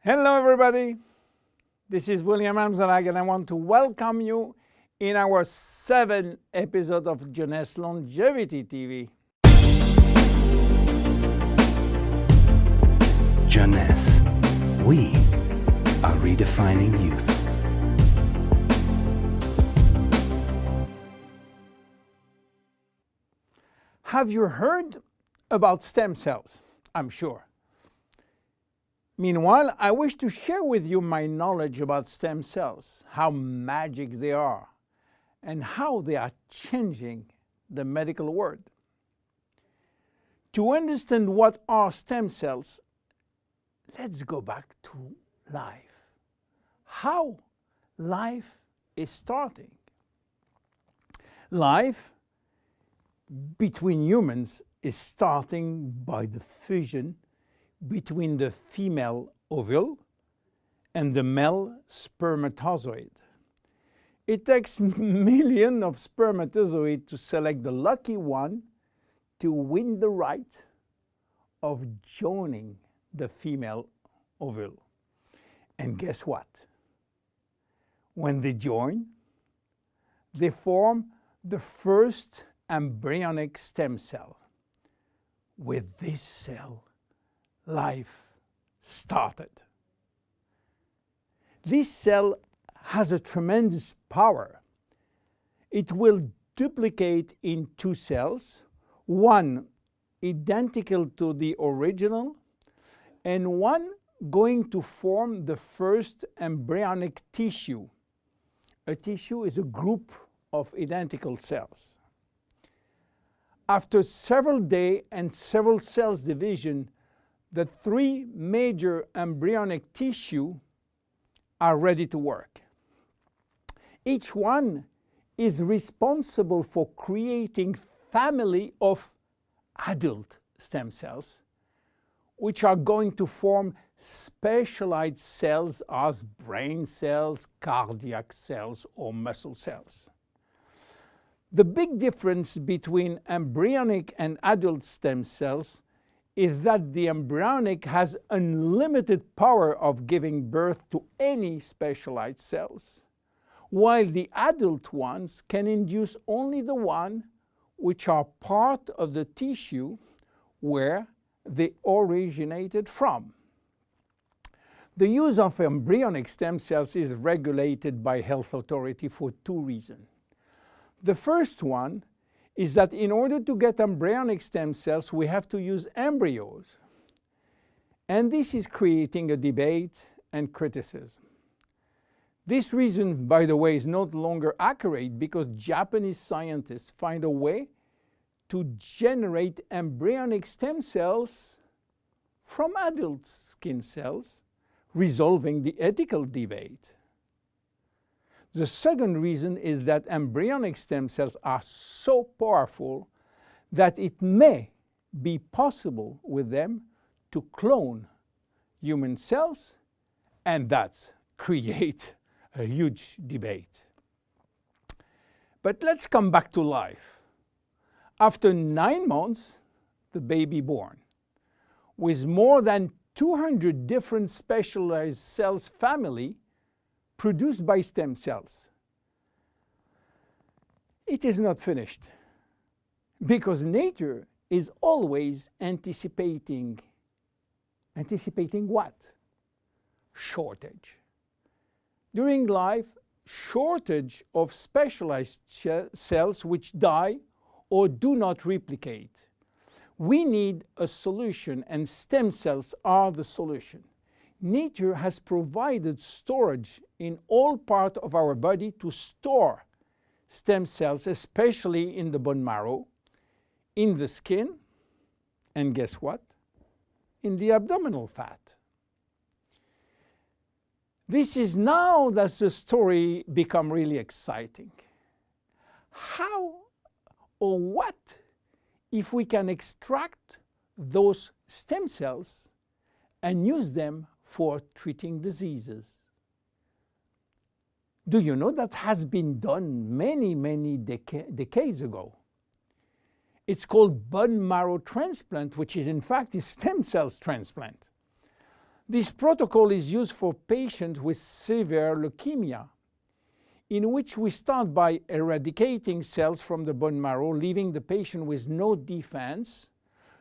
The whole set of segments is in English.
Hello everybody, this is William Amzalag and I want to welcome you in our 7th episode of Jeunesse Longevity TV. Jeunesse, we are redefining youth. Have you heard about stem cells? I'm sure. Meanwhile, I wish to share with you my knowledge about stem cells, how magic they are, and how they are changing the medical world. To understand what are stem cells, let's go back to life. How life is starting. Life between humans is starting by the fusion between the female ovule and the male spermatozoid. It takes millions of spermatozoids to select the lucky one to win the right of joining the female ovule. And guess what? When they join, they form the first embryonic stem cell. With this cell, life started. This cell has a tremendous power. It will duplicate in 2 cells, one identical to the original, and one going to form the first embryonic tissue. A tissue is a group of identical cells. After several days and several cells division, the 3 major embryonic tissue are ready to work. Each one is responsible for creating family of adult stem cells, which are going to form specialized cells as brain cells, cardiac cells, or muscle cells. The big difference between embryonic and adult stem cells is that the embryonic has unlimited power of giving birth to any specialized cells, while the adult ones can induce only the one which are part of the tissue where they originated from. The use of embryonic stem cells is regulated by health authority for 2 reasons. The first one is that in order to get embryonic stem cells, we have to use embryos. And this is creating a debate and criticism. This reason, by the way, is no longer accurate because Japanese scientists find a way to generate embryonic stem cells from adult skin cells, resolving the ethical debate. The second reason is that embryonic stem cells are so powerful that it may be possible with them to clone human cells, and that's create a huge debate. But let's come back to life. After 9 months, the baby born, with more than 200 different specialized cells family produced by stem cells. It is not finished because nature is always anticipating what? Shortage. During life, shortage of specialized cells which die or do not replicate. We need a solution, and stem cells are the solution. Nature has provided storage in all parts of our body to store stem cells, especially in the bone marrow, in the skin, and guess what? In the abdominal fat. This is now that the story becomes really exciting. How or what if we can extract those stem cells and use them for treating diseases? Do you know that has been done many decades ago? It's called bone marrow transplant, which is in fact a stem cells transplant. This protocol is used for patients with severe leukemia, in which we start by eradicating cells from the bone marrow, leaving the patient with no defense,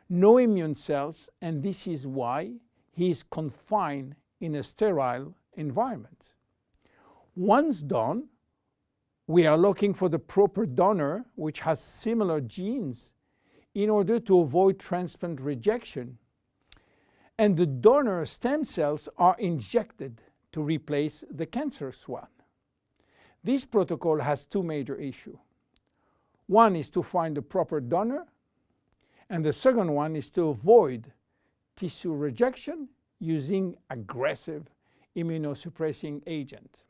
no immune cells, and this is why he is confined in a sterile environment. Once done, we are looking for the proper donor which has similar genes in order to avoid transplant rejection. And the donor stem cells are injected to replace the cancerous one. This protocol has two major issues. One is to find the proper donor, and the second one is to avoid tissue rejection using aggressive immunosuppressing agent.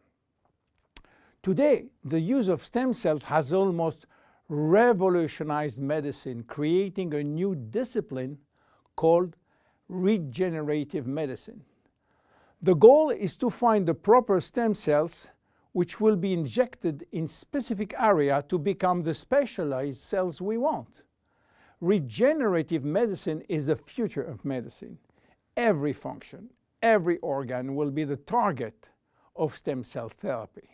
Today, the use of stem cells has almost revolutionized medicine, creating a new discipline called regenerative medicine. The goal is to find the proper stem cells which will be injected in specific area to become the specialized cells we want. Regenerative medicine is the future of medicine. Every function, every organ will be the target of stem cell therapy.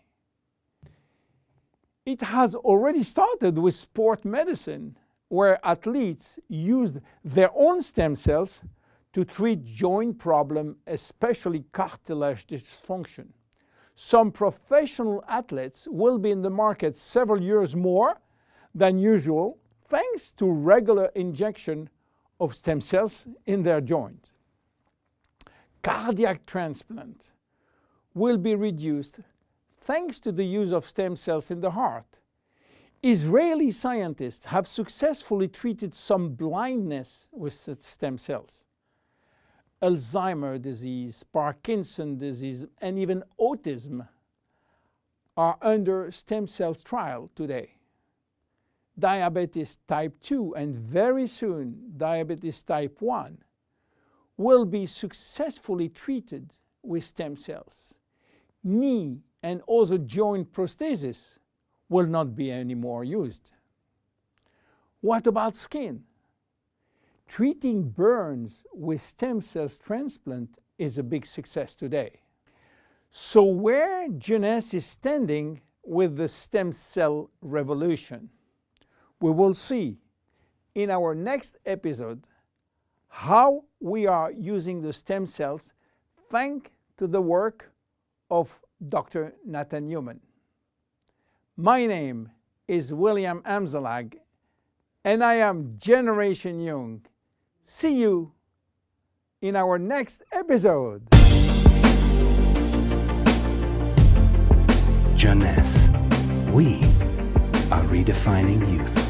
It has already started with sport medicine, where athletes used their own stem cells to treat joint problems, especially cartilage dysfunction. Some professional athletes will be in the market several years more than usual, thanks to regular injection of stem cells in their joint. Cardiac transplant will be reduced thanks to the use of stem cells in the heart. Israeli scientists have successfully treated some blindness with such stem cells. Alzheimer's disease, Parkinson's disease, and even autism are under stem cells trial today. Diabetes type 2 and very soon diabetes type 1 will be successfully treated with stem cells. Knee and other joint prosthesis will not be anymore used. What about skin? Treating burns with stem cells transplant is a big success today. So where Jeunesse is standing with the stem cell revolution? We will see in our next episode how we are using the stem cells thanks to the work of Dr. Nathan Newman. My name is William Amzalag, and I am Generation Young. See you in our next episode. Jeunesse. We are redefining youth.